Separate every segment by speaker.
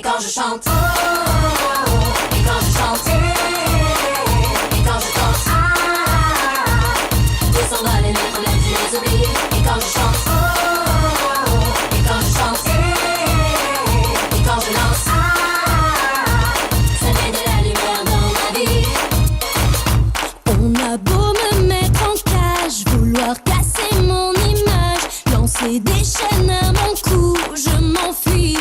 Speaker 1: quand je chante, oh, oh, oh. Et quand je chante, et quand je danse, ah, tout s'envole et mes problèmes je les oublie. Et quand je chante, oh, oh, oh. Et quand je chante, et quand je danse, ah, ça met de la lumière dans ma vie.
Speaker 2: On a beau me mettre en cage, vouloir casser mon image, lancer des chaînes à mon cou, je m'enfuis.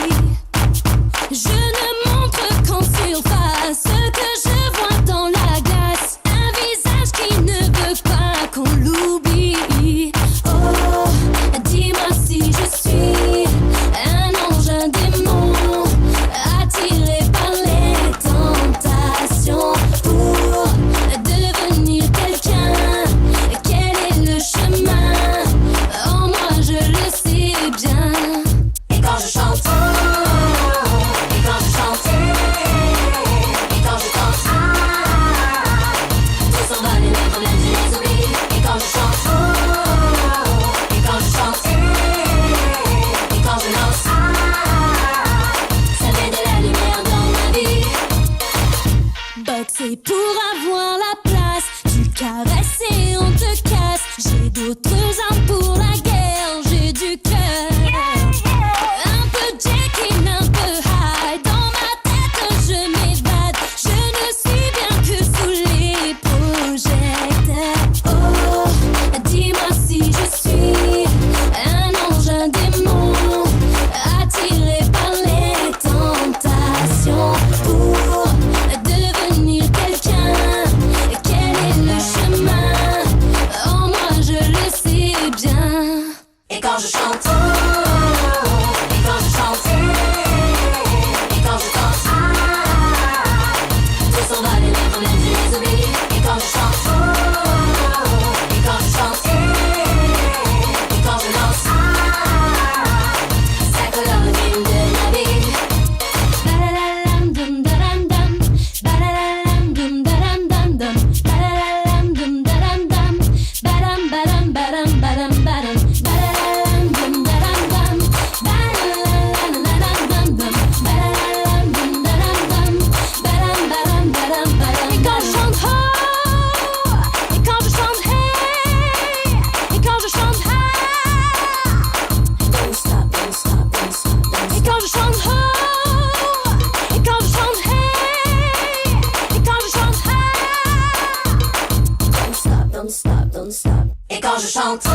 Speaker 2: Je ne montre qu'en surface ce que je vois dans la glace. Un visage qui ne veut pas qu'on l'oublie. Oh, dis-moi si je suis un ange, un démon, attiré par les tentations pour devenir quelqu'un. Quel est le chemin? En moi je le sais bien.
Speaker 1: Et quand je chante, oh, et quand je chante, et quand je danse, ah, tout s'envole et mes problèmes je les oublie. Et quand je chante, oh, et quand je chante, et quand je danse, ah, ça met de la lumière dans ma vie.
Speaker 2: Boxer pour avoir la place, tu caresses et on te casse. J'ai d'autres armes pour la guerre, j'ai du cœur. Un peu Jekyll, un peu Hyde, dans ma tête je m'évade. Je ne suis bien que sous les projecteurs. Oh, dis-moi si je suis un ange, un démon, attiré par les tentations pour devenir quelqu'un. Quel est le chemin? En moi je le sais bien.
Speaker 1: Et quand je chante, oh, et quand je chante, et quand je danse, ah, tout s'envole et mes problèmes je les oublie. Et quand je chante, oh, et quand je chante, et quand je danse, ah, ça colore le film de ma vie.
Speaker 2: Ba-da-da-dam, dum, da-dam, dam. Ba-da-da-dam, dum, da-dam, dam, dam. Ba-da-da-dam, dum, da-dam, dam. Ba-dam, badam, badam, badam, badam. Ba-da-da-dam, dum, da-dam, dam. Ba-da-da-da-da-dam, dam, dam. Ba-da-da-dam, dum, da-dam, dam. Badam, badam, badam, badam. Et quand je chante oh, et quand je chante hey, et quand je chante ah,
Speaker 1: Don't stop, don't stop, don't stop, don't
Speaker 2: et quand je chante oh, et quand je chante hey, et quand je chante ah.
Speaker 1: stop, don't stop, don't stop. Et quand je chante, oh,